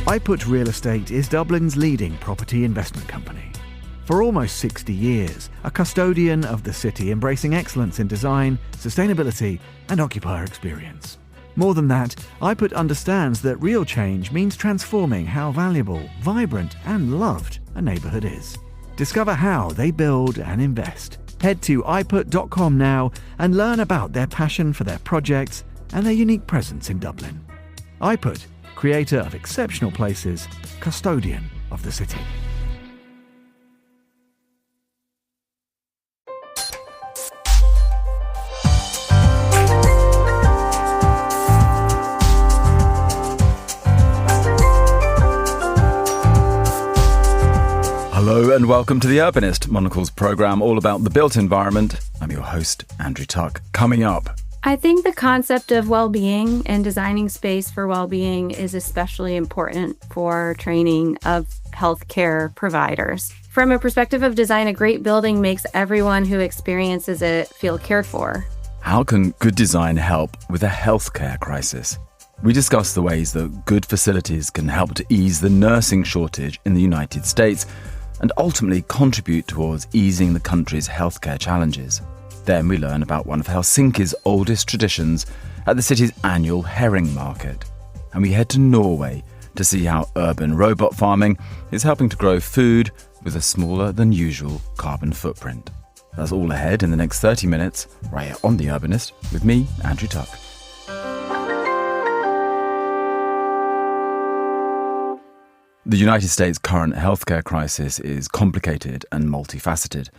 iPut Real Estate is Dublin's leading property investment company. For almost 60 years, a custodian of the city embracing excellence in design, sustainability and occupier experience. More than that, iPut understands that real change means transforming how valuable, vibrant and loved a neighbourhood is. Discover how they build and invest. Head to iput.com now and learn about their passion for their projects and their unique presence in Dublin. iPut, creator of exceptional places, custodian of the city. Hello and welcome to The Urbanist, Monocle's programme all about the built environment. I'm your host, Andrew Tuck. Coming up. I think the concept of well-being and designing space for well-being is especially important for training of healthcare providers. From a perspective of design, a great building makes everyone who experiences it feel cared for. How can good design help with a healthcare crisis? We discuss the ways that good facilities can help to ease the nursing shortage in the United States and ultimately contribute towards easing the country's healthcare challenges. Then we learn about one of Helsinki's oldest traditions at the city's annual herring market. And we head to Norway to see how urban robot farming is helping to grow food with a smaller than usual carbon footprint. That's all ahead in the next 30 minutes, right here on The Urbanist, with me, Andrew Tuck. The United States' current healthcare crisis is complicated and multifaceted,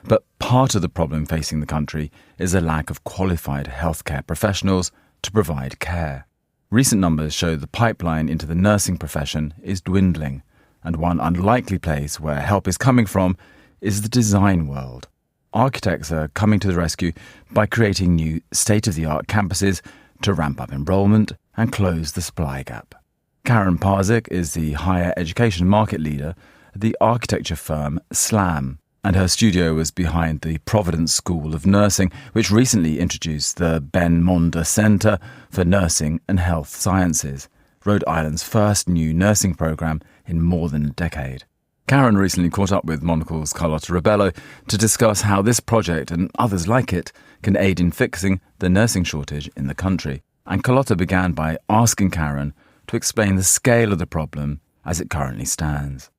but part of the problem facing the country is a lack of qualified healthcare professionals to provide care. Recent numbers show the pipeline into the nursing profession is dwindling, and one unlikely place where help is coming from is the design world. Architects are coming to the rescue by creating new state-of-the-art campuses to ramp up enrolment and close the supply gap. Karen Parzik is the higher education market leader at the architecture firm SLAM, and her studio was behind the Providence School of Nursing, which recently introduced the Ben Monda Centre for Nursing and Health Sciences, Rhode Island's first new nursing programme in more than a decade. Karen recently caught up with Monocle's Carlotta Rebello to discuss how this project and others like it can aid in fixing the nursing shortage in the country. And Carlotta began by asking Karen to explain the scale of the problem as it currently stands.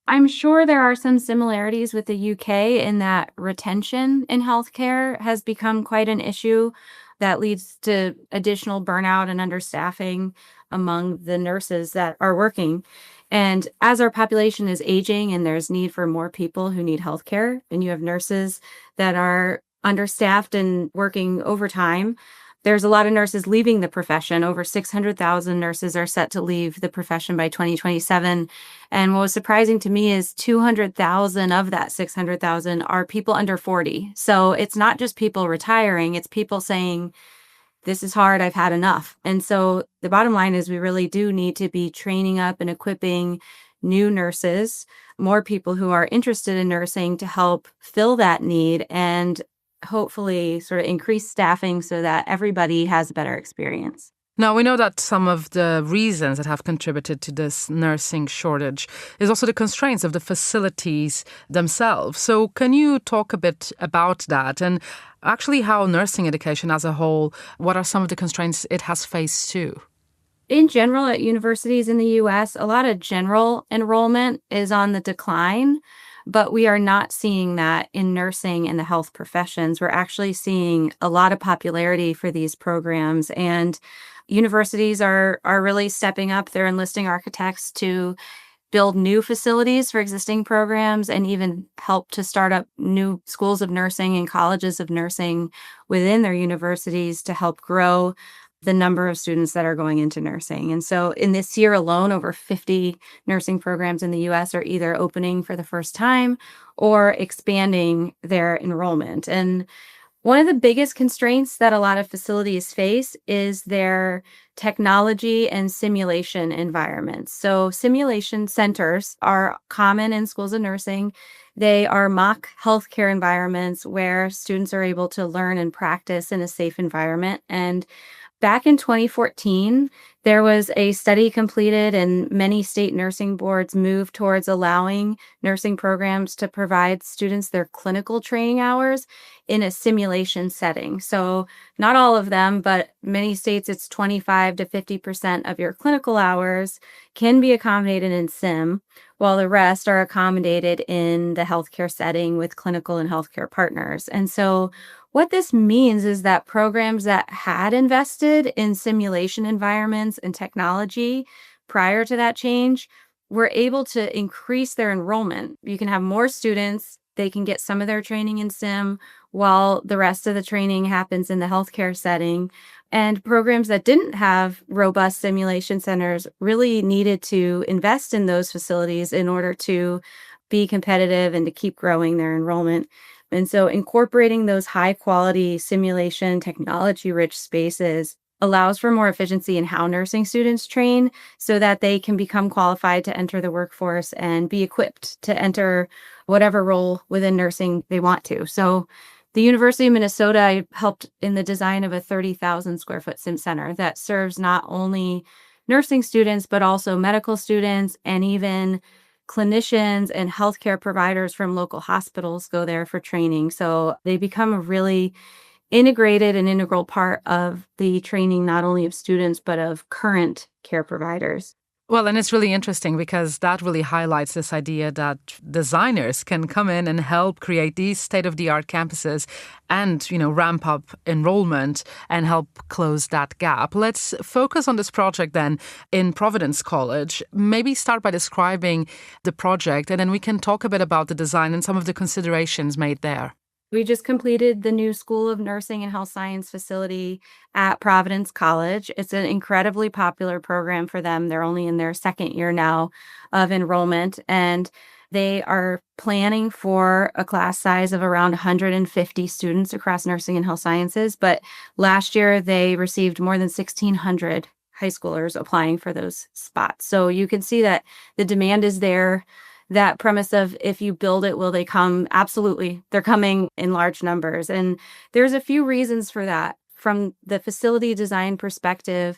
I'm sure there are some similarities with the UK in that retention in healthcare has become quite an issue that leads to additional burnout and understaffing among the nurses that are working. And as our population is aging and there's need for more people who need healthcare, and you have nurses that are understaffed and working overtime, there's a lot of nurses leaving the profession. Over 600,000 nurses are set to leave the profession by 2027. And what was surprising to me is 200,000 of that 600,000 are people under 40. So it's not just people retiring, it's people saying, this is hard, I've had enough. And so the bottom line is we really do need to be training up and equipping new nurses, more people who are interested in nursing to help fill that need and hopefully sort of increase staffing so that everybody has a better experience. Now, we know that some of the reasons that have contributed to this nursing shortage is also the constraints of the facilities themselves. So can you talk a bit about that and actually how nursing education as a whole, what are some of the constraints it has faced too? In general, at universities in the U.S., a lot of general enrollment is on the decline. But we are not seeing that in nursing and the health professions. We're actually seeing a lot of popularity for these programs, and universities are really stepping up. They're enlisting architects to build new facilities for existing programs and even help to start up new schools of nursing and colleges of nursing within their universities to help grow the number of students that are going into nursing. And so in this year alone, over 50 nursing programs in the U.S. are either opening for the first time or expanding their enrollment. And one of the biggest constraints that a lot of facilities face is their technology and simulation environments. So simulation centers are common in schools of nursing. They are mock healthcare environments where students are able to learn and practice in a safe environment. And Back in 2014, there was a study completed, and many state nursing boards moved towards allowing nursing programs to provide students their clinical training hours in a simulation setting. So, not all of them, but many states, it's 25 to 50% of your clinical hours can be accommodated in sim, while the rest are accommodated in the healthcare setting with clinical and healthcare partners. And so, what this means is that programs that had invested in simulation environments and technology prior to that change were able to increase their enrollment. You can have more students, they can get some of their training in sim while the rest of the training happens in the healthcare setting. And programs that didn't have robust simulation centers really needed to invest in those facilities in order to be competitive and to keep growing their enrollment. And so incorporating those high quality simulation technology rich spaces allows for more efficiency in how nursing students train so that they can become qualified to enter the workforce and be equipped to enter whatever role within nursing they want to. So the University of Minnesota helped in the design of a 30,000 square foot sim center that serves not only nursing students, but also medical students and even clinicians and healthcare providers from local hospitals go there for training. So they become a really integrated and integral part of the training, not only of students, but of current care providers. Well, and it's really interesting because that really highlights this idea that designers can come in and help create these state-of-the-art campuses and, ramp up enrollment and help close that gap. Let's focus on this project then in Providence College. Maybe start by describing the project, and then we can talk a bit about the design and some of the considerations made there. We just completed the new School of Nursing and Health Science facility at Providence College. It's an incredibly popular program for them. They're only in their second year now of enrollment, and they are planning for a class size of around 150 students across nursing and health sciences. But last year, they received more than 1,600 high schoolers applying for those spots. So you can see that the demand is there. That premise of if you build it, will they come? Absolutely. They're coming in large numbers. And there's a few reasons for that. From the facility design perspective,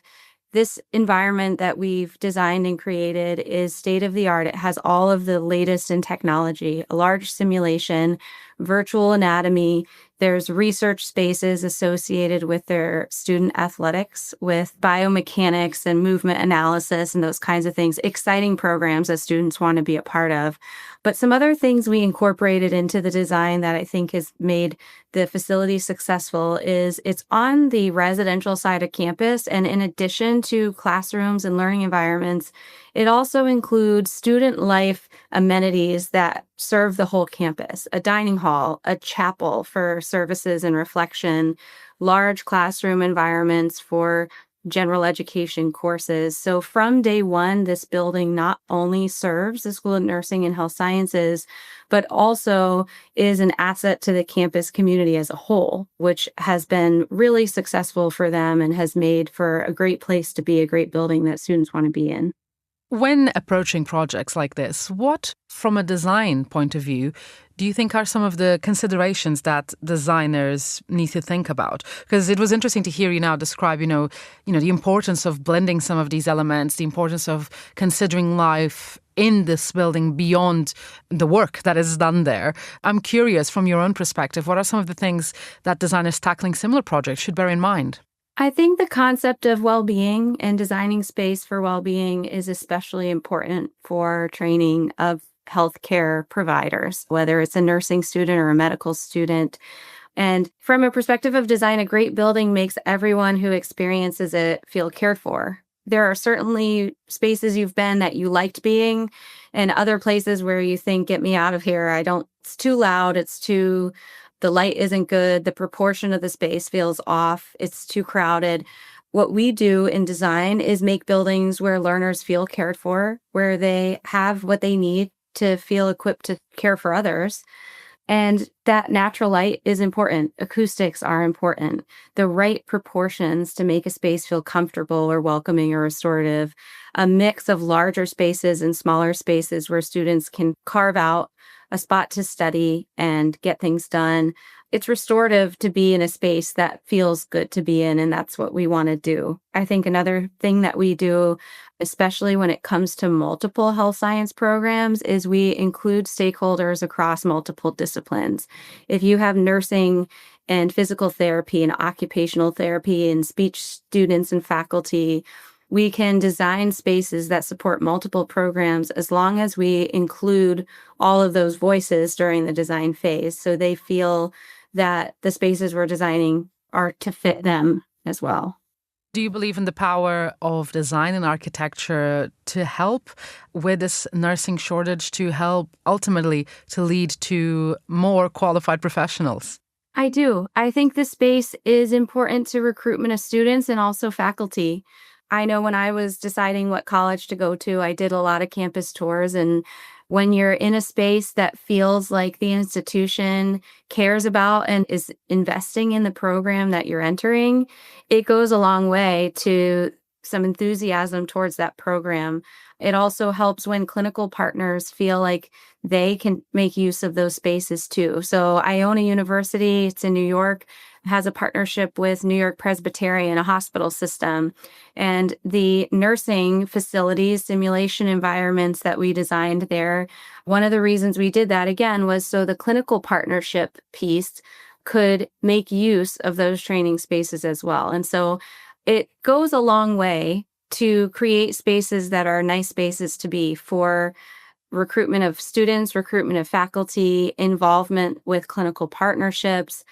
this environment that we've designed and created is state of the art. It has all of the latest in technology, a large simulation, virtual anatomy. There's research spaces associated with their student athletics, with biomechanics and movement analysis and those kinds of things. Exciting programs that students want to be a part of. But some other things we incorporated into the design that I think has made the facility successful is it's on the residential side of campus. And in addition to classrooms and learning environments, it also includes student life amenities that serve the whole campus, a dining hall, a chapel for services and reflection, large classroom environments for general education courses. So from day one, this building not only serves the School of Nursing and Health Sciences, but also is an asset to the campus community as a whole, which has been really successful for them and has made for a great place to be, a great building that students want to be in. When approaching projects like this, what, from a design point of view, do you think are some of the considerations that designers need to think about? Because it was interesting to hear you now describe, the importance of blending some of these elements, the importance of considering life in this building beyond the work that is done there. I'm curious, from your own perspective, what are some of the things that designers tackling similar projects should bear in mind? I think the concept of well-being and designing space for well-being is especially important for training of healthcare providers, whether it's a nursing student or a medical student. And from a perspective of design, a great building makes everyone who experiences it feel cared for. There are certainly spaces you've been that you liked being, and other places where you think, get me out of here. It's too loud. The light isn't good. The proportion of the space feels off. It's too crowded. What we do in design is make buildings where learners feel cared for, where they have what they need to feel equipped to care for others. And that natural light is important. Acoustics are important. The right proportions to make a space feel comfortable or welcoming or restorative. A mix of larger spaces and smaller spaces where students can carve out a spot to study and get things done. It's restorative to be in a space that feels good to be in, and that's what we want to do. I think another thing that we do, especially when it comes to multiple health science programs, is we include stakeholders across multiple disciplines. If you have nursing and physical therapy and occupational therapy and speech students and faculty, we can design spaces that support multiple programs as long as we include all of those voices during the design phase, so they feel that the spaces we're designing are to fit them as well. Do you believe in the power of design and architecture to help with this nursing shortage, to help ultimately to lead to more qualified professionals? I do. I think the space is important to recruitment of students and also faculty. I know when I was deciding what college to go to, I did a lot of campus tours, and when you're in a space that feels like the institution cares about and is investing in the program that you're entering, it goes a long way to some enthusiasm towards that program. It also helps when clinical partners feel like they can make use of those spaces too. So Iona University, it's in New York, has a partnership with New York Presbyterian, a hospital system. And the nursing facilities, simulation environments that we designed there, one of the reasons we did that, again, was so the clinical partnership piece could make use of those training spaces as well. And so it goes a long way to create spaces that are nice spaces to be for recruitment of students, recruitment of faculty, involvement with clinical partnerships.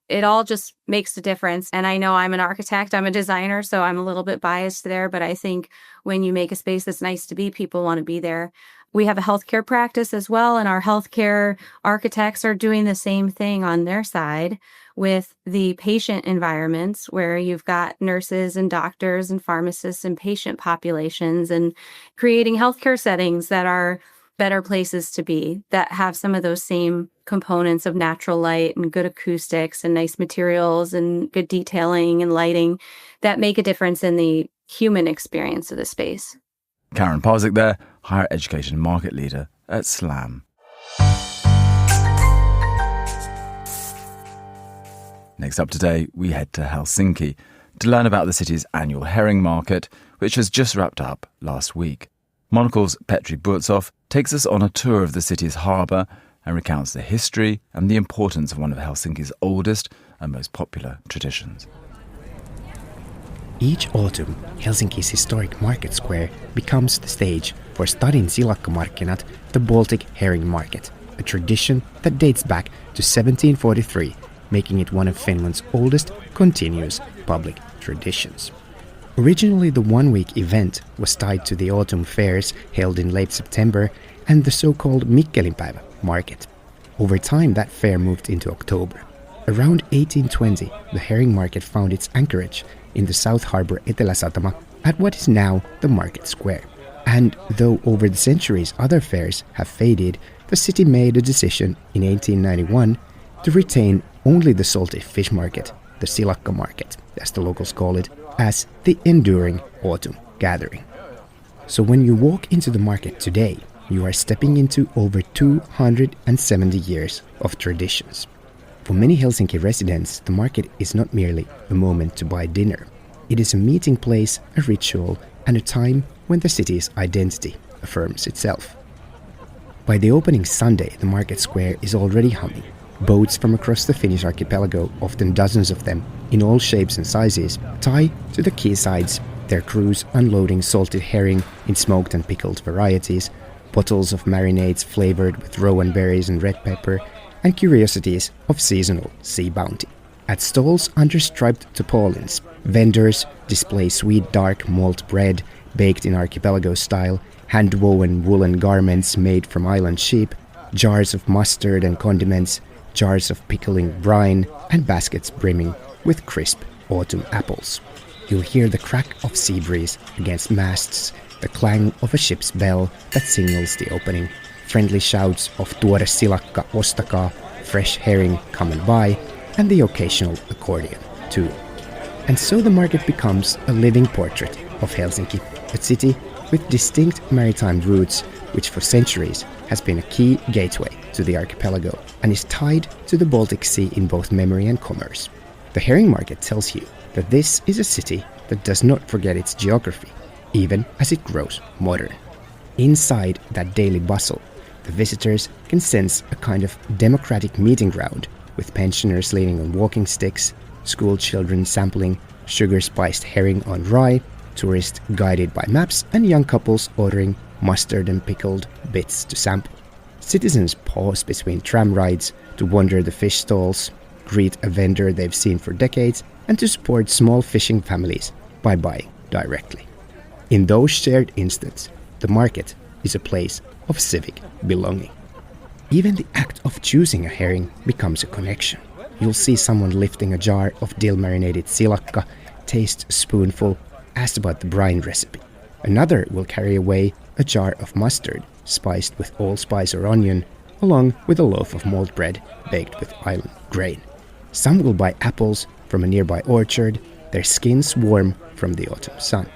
It all just makes a difference. And I know I'm an architect, I'm a designer, so I'm a little bit biased there, but I think when you make a space that's nice to be, people want to be there. We have a healthcare practice as well, and our healthcare architects are doing the same thing on their side with the patient environments, where you've got nurses and doctors and pharmacists and patient populations, and creating healthcare settings that are better places to be, that have some of those same components of natural light and good acoustics and nice materials and good detailing and lighting that make a difference in the human experience of the space. Karen Parzik there, higher education market leader at SLAM. Next up today, we head to Helsinki to learn about the city's annual herring market, which has just wrapped up last week. Monocle's Petri Burtsov takes us on a tour of the city's harbour and recounts the history and the importance of one of Helsinki's oldest and most popular traditions. Each autumn, Helsinki's historic market square becomes the stage for Stadin silakkamarkkinat, the Baltic herring market, a tradition that dates back to 1743, making it one of Finland's oldest continuous public traditions. Originally, the one-week event was tied to the autumn fairs held in late September and the so-called Mikkelinpäivä market. Over time, that fair moved into October. Around 1820, the herring market found its anchorage in the South Harbour Eteläsatama at what is now the Market Square. And though over the centuries other fairs have faded, the city made a decision in 1891 to retain only the salty fish market, the silakka market, as the locals call it, as the enduring autumn gathering. So when you walk into the market today, you are stepping into over 270 years of traditions. For many Helsinki residents, the market is not merely a moment to buy dinner. It is a meeting place, a ritual, and a time when the city's identity affirms itself. By the opening Sunday, the market square is already humming. Boats from across the Finnish archipelago, often dozens of them, in all shapes and sizes, tie to the quaysides, their crews unloading salted herring in smoked and pickled varieties, bottles of marinades flavored with rowan berries and red pepper, and curiosities of seasonal sea bounty. At stalls under striped tarpaulins, vendors display sweet dark malt bread baked in archipelago style, hand-woven woolen garments made from island sheep, jars of mustard and condiments, jars of pickling brine, and baskets brimming with crisp autumn apples. You'll hear the crack of sea breeze against masts, the clang of a ship's bell that signals the opening, friendly shouts of tuore silakka ostakaa, fresh herring coming by, and the occasional accordion too. And so the market becomes a living portrait of Helsinki, a city with distinct maritime roots which for centuries has been a key gateway to the archipelago and is tied to the Baltic Sea in both memory and commerce. The herring market tells you that this is a city that does not forget its geography, even as it grows modern. Inside that daily bustle, the visitors can sense a kind of democratic meeting ground, with pensioners leaning on walking sticks, school children sampling sugar-spiced herring on rye, tourists guided by maps, and young couples ordering mustard and pickled bits to sample. Citizens pause between tram rides to wander the fish stalls, greet a vendor they've seen for decades, and to support small fishing families by buying directly. In those shared instants, the market is a place of civic belonging. Even the act of choosing a herring becomes a connection. You'll see someone lifting a jar of dill-marinated silakka, taste a spoonful, ask about the brine recipe. Another will carry away a jar of mustard, spiced with allspice or onion, along with a loaf of malt bread baked with island grain. Some will buy apples from a nearby orchard, their skins warm from the autumn sun.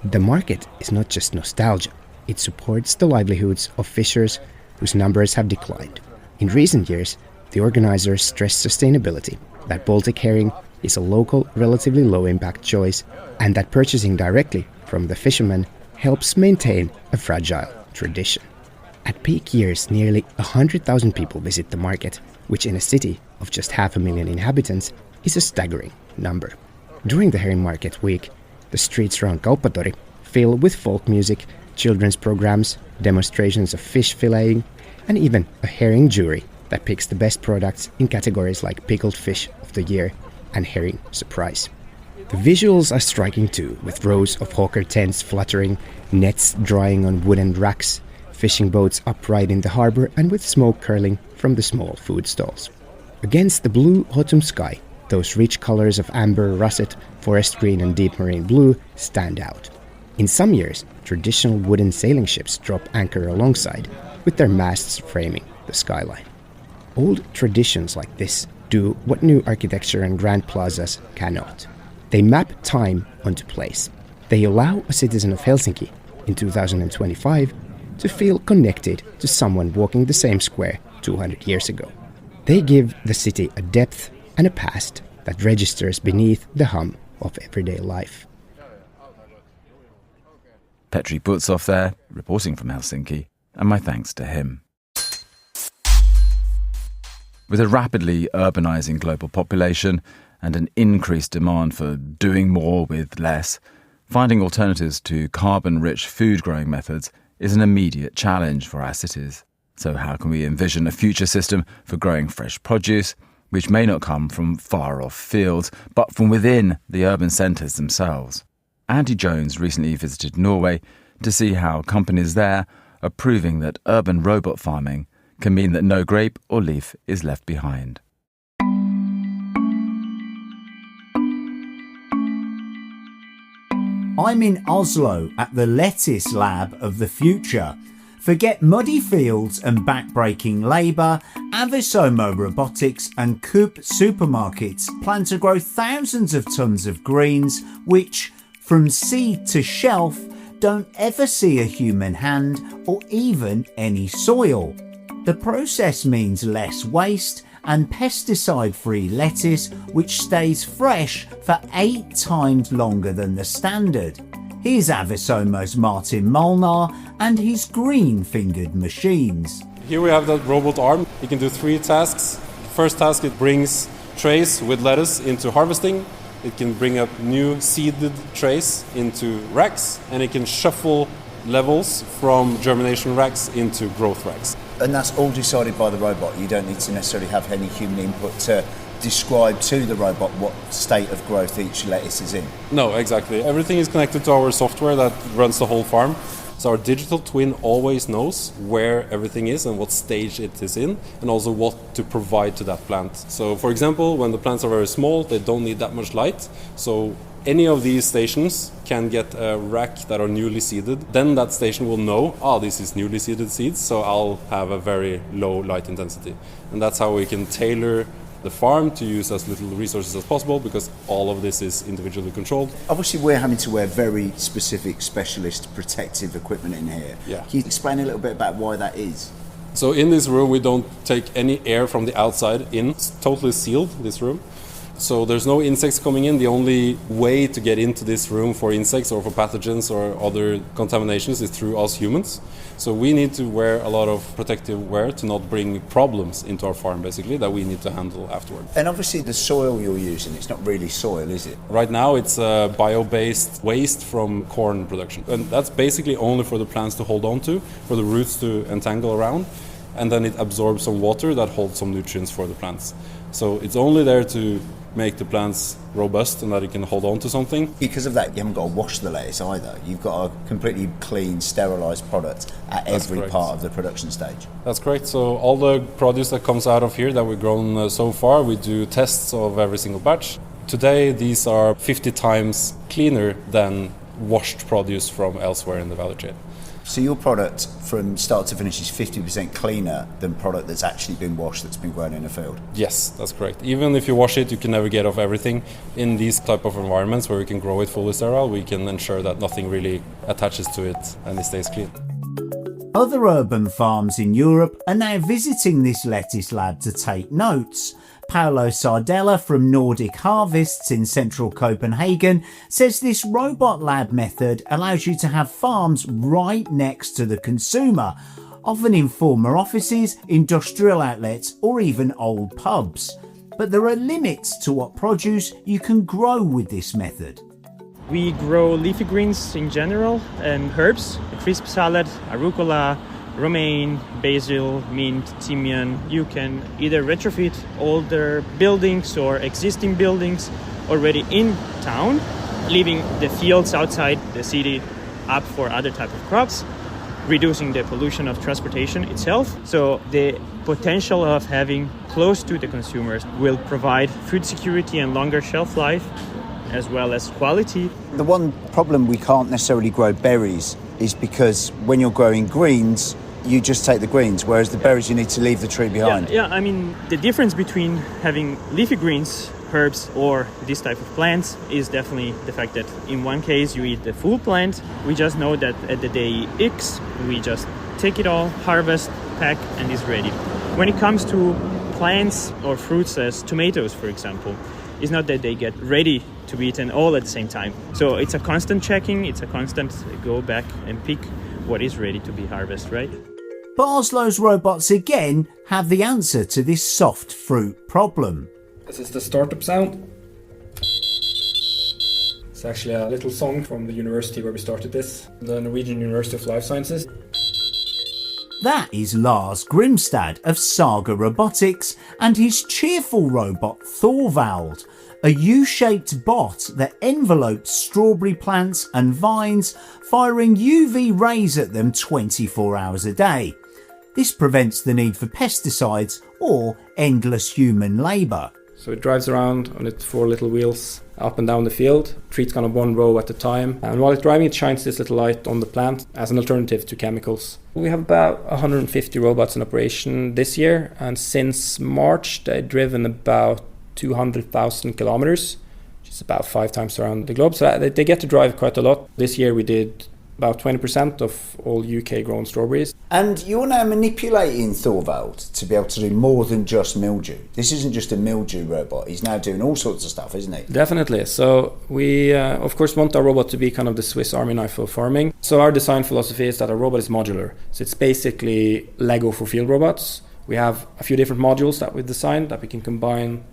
The market is not just nostalgia, it supports the livelihoods of fishers whose numbers have declined. In recent years, the organizers stress sustainability, that Baltic herring is a local, relatively low-impact choice, and that purchasing directly from the fishermen helps maintain a fragile tradition. At peak years, nearly 100,000 people visit the market, which in a city of just 500,000 inhabitants is a staggering number. During the herring market week, the streets around Kauppatori fill with folk music, children's programs, demonstrations of fish filleting, and even a herring jury that picks the best products in categories like pickled fish of the year and herring surprise. The visuals are striking too, with rows of hawker tents fluttering, nets drying on wooden racks, fishing boats upright in the harbor, and with smoke curling from the small food stalls. Against the blue autumn sky, those rich colors of amber, russet, forest green, and deep marine blue stand out. In some years, traditional wooden sailing ships drop anchor alongside, with their masts framing the skyline. Old traditions like this do what new architecture and grand plazas cannot. They map time onto place. They allow a citizen of Helsinki in 2025 to feel connected to someone walking the same square 200 years ago. They give the city a depth and a past that registers beneath the hum of everyday life. Petri Butzov there, reporting from Helsinki, and my thanks to him. With a rapidly urbanising global population and an increased demand for doing more with less, finding alternatives to carbon-rich food-growing methods is an immediate challenge for our cities. So how can we envision a future system for growing fresh produce, which may not come from far-off fields, but from within the urban centres themselves? Andy Jones recently visited Norway to see how companies there are proving that urban robot farming can mean that no grape or leaf is left behind. I'm in Oslo at the lettuce lab of the future. Forget muddy fields and backbreaking labour, Avisomo Robotics and Coop supermarkets plan to grow thousands of tonnes of greens which, from seed to shelf, don't ever see a human hand or even any soil. The process means less waste and pesticide-free lettuce which stays fresh for 8 times longer than the standard. Here's Avisomo's Martin Molnar and his green-fingered machines. Here we have that robot arm. It can do 3 tasks. First task, it brings trays with lettuce into harvesting. It can bring up new seeded trays into racks, and it can shuffle levels from germination racks into growth racks. And that's all decided by the robot. You don't need to necessarily have any human input to describe to the robot what state of growth each lettuce is in. No, exactly. Everything is connected to our software that runs the whole farm. So our digital twin always knows where everything is and what stage it is in, and also what to provide to that plant. So for example, when the plants are very small, they don't need that much light. So any of these stations can get a rack that are newly seeded. Then that station will know, this is newly seeded seeds, so I'll have a very low light intensity. And that's how we can tailor the farm to use as little resources as possible, because all of this is individually controlled. Obviously, we're having to wear very specific specialist protective equipment in here. Yeah. Can you explain a little bit about why that is? So in this room, we don't take any air from the outside in. It's totally sealed, this room. So there's no insects coming in. The only way to get into this room for insects or for pathogens or other contaminations is through us humans. So we need to wear a lot of protective wear to not bring problems into our farm, basically, that we need to handle afterward. And obviously the soil you're using, it's not really soil, is it? Right now it's bio-based waste from corn production. And that's basically only for the plants to hold on to, for the roots to entangle around. And then it absorbs some water that holds some nutrients for the plants. So it's only there to make the plants robust and that it can hold on to something. Because of that, you haven't got to wash the lettuce either. You've got a completely clean, sterilised product at every part of the production stage. That's correct. So all the produce that comes out of here that we've grown so far, we do tests of every single batch. Today, these are 50 times cleaner than washed produce from elsewhere in the value chain. So your product from start to finish is 50% cleaner than product that's actually been washed, that's been grown in a field? Yes, that's correct. Even if you wash it, you can never get off everything. In these type of environments where we can grow it fully sterile, we can ensure that nothing really attaches to it and it stays clean. Other urban farms in Europe are now visiting this lettuce lab to take notes. Paolo Sardella from Nordic Harvests in central Copenhagen says this robot lab method allows you to have farms right next to the consumer, often in former offices, industrial outlets or even old pubs. But there are limits to what produce you can grow with this method. We grow leafy greens in general and herbs, crisp salad, arugula, romaine, basil, mint, thymian. You can either retrofit older buildings or existing buildings already in town, leaving the fields outside the city up for other type of crops, reducing the pollution of transportation itself. So the potential of having close to the consumers will provide food security and longer shelf life, as well as quality. The one problem we can't necessarily grow berries is because when you're growing greens, you just take the greens, whereas the berries you need to leave the tree behind. Yeah, I mean, the difference between having leafy greens, herbs, or this type of plants is definitely the fact that in one case you eat the full plant. We just know that at the day X, we just take it all, harvest, pack, and is ready. When it comes to plants or fruits as tomatoes, for example, it's not that they get ready to be eaten all at the same time. So it's a constant checking, it's a constant go back and pick what is ready to be harvested, right? But Oslo's robots again have the answer to this soft fruit problem. This is the startup sound. It's actually a little song from the university where we started this, the Norwegian University of Life Sciences. That is Lars Grimstad of Saga Robotics and his cheerful robot Thorvald, a U-shaped bot that envelopes strawberry plants and vines, firing UV rays at them 24 hours a day. This prevents the need for pesticides or endless human labour. So it drives around on its 4 little wheels up and down the field, treats kind of one row at a time. And while it's driving, it shines this little light on the plant as an alternative to chemicals. We have about 150 robots in operation this year. And since March, they've driven about 200,000 kilometers, which is about 5 times around the globe. So they get to drive quite a lot. This year we did about 20% of all UK grown strawberries. And you're now manipulating Thorvald to be able to do more than just mildew. This isn't just a mildew robot. He's now doing all sorts of stuff, isn't he? Definitely. So we, of course, want our robot to be kind of the Swiss Army knife of farming. So our design philosophy is that our robot is modular. So it's basically Lego for field robots. We have a few different modules that we've designed that we can combine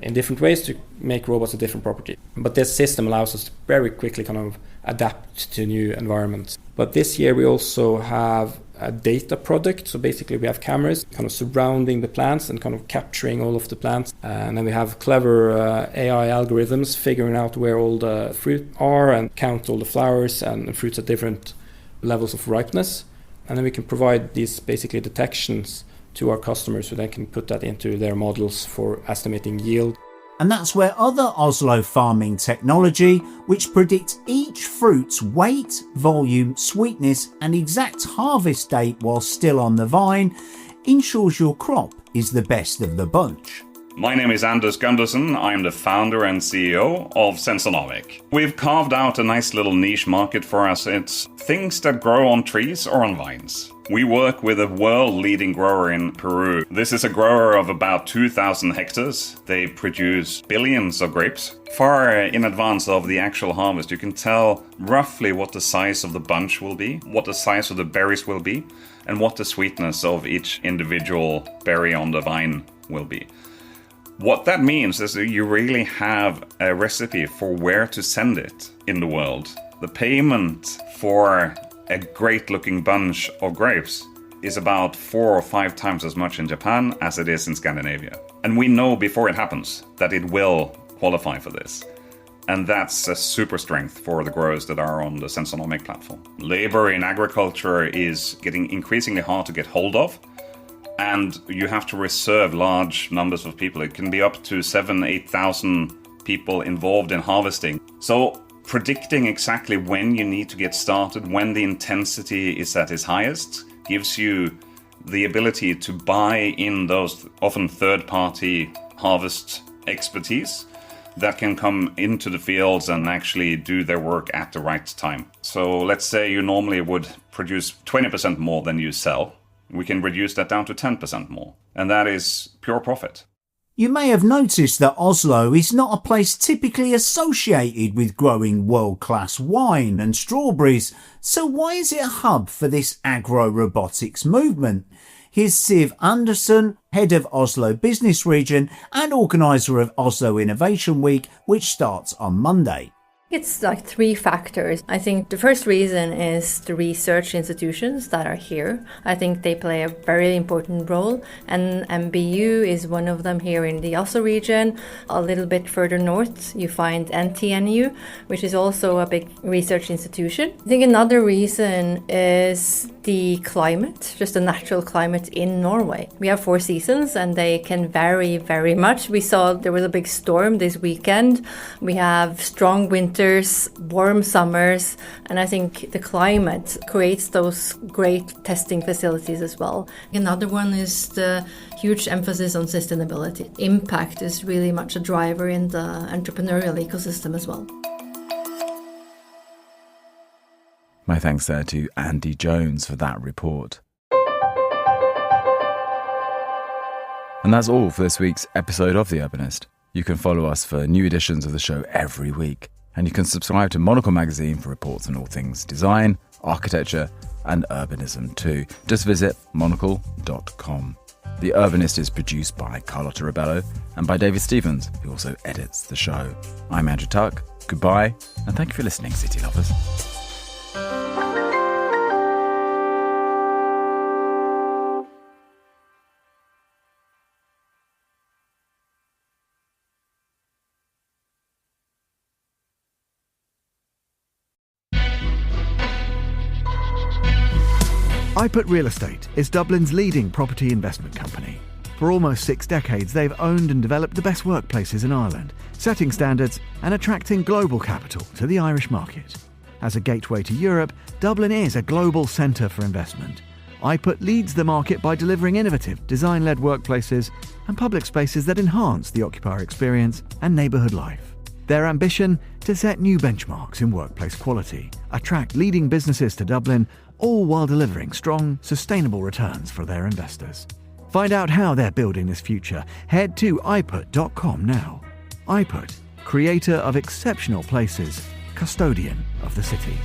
in different ways to make robots a different property. But this system allows us to very quickly kind of adapt to new environments. But this year we also have a data product. So basically we have cameras kind of surrounding the plants and kind of capturing all of the plants. And then we have clever AI algorithms figuring out where all the fruit are and count all the flowers and fruits at different levels of ripeness. And then we can provide these basically detections to our customers so they can put that into their models for estimating yield. And that's where other Oslo farming technology, which predicts each fruit's weight, volume, sweetness and exact harvest date while still on the vine, ensures your crop is the best of the bunch. My name is Anders Gundersen. I'm the founder and CEO of Sensonomic. We've carved out a nice little niche market for us. It's things that grow on trees or on vines. We work with a world-leading grower in Peru. This is a grower of about 2,000 hectares. They produce billions of grapes. Far in advance of the actual harvest, you can tell roughly what the size of the bunch will be, what the size of the berries will be, and what the sweetness of each individual berry on the vine will be. What that means is that you really have a recipe for where to send it in the world. The payment for a great-looking bunch of grapes is about 4 or 5 times as much in Japan as it is in Scandinavia. And we know before it happens that it will qualify for this. And that's a super strength for the growers that are on the Sensonomic platform. Labor in agriculture is getting increasingly hard to get hold of. And you have to reserve large numbers of people. It can be up to 7,000-8,000 people involved in harvesting. So predicting exactly when you need to get started, when the intensity is at its highest, gives you the ability to buy in those often third-party harvest expertise that can come into the fields and actually do their work at the right time. So let's say you normally would produce 20% more than you sell. We can reduce that down to 10% more. And that is pure profit. You may have noticed that Oslo is not a place typically associated with growing world-class wine and strawberries. So why is it a hub for this agro-robotics movement? Here's Siv Andersen, head of Oslo Business Region and organiser of Oslo Innovation Week, which starts on Monday. It's like 3 factors. I think the first reason is the research institutions that are here. I think they play a very important role, and MBU is one of them here in the Oslo region. A little bit further north, you find NTNU, which is also a big research institution. I think another reason is the climate, just the natural climate in Norway. We have 4 seasons and they can vary very much. We saw there was a big storm this weekend. We have strong winters, warm summers, and I think the climate creates those great testing facilities as well. Another one is the huge emphasis on sustainability. Impact is really much a driver in the entrepreneurial ecosystem as well. My thanks there to Andy Jones for that report. And that's all for this week's episode of The Urbanist. You can follow us for new editions of the show every week. And you can subscribe to Monocle magazine for reports on all things design, architecture and urbanism too. Just visit monocle.com. The Urbanist is produced by Carlotta Ribello and by David Stevens, who also edits the show. I'm Andrew Tuck. Goodbye, and thank you for listening, City Lovers. iPut Real Estate is Dublin's leading property investment company. For almost 6 decades, they've owned and developed the best workplaces in Ireland, setting standards and attracting global capital to the Irish market. As a gateway to Europe, Dublin is a global centre for investment. iPut leads the market by delivering innovative, design-led workplaces and public spaces that enhance the occupier experience and neighbourhood life. Their ambition? To set new benchmarks in workplace quality, attract leading businesses to Dublin, all while delivering strong, sustainable returns for their investors. Find out how they're building this future. Head to iput.com now. iPut, creator of exceptional places, custodian of the city.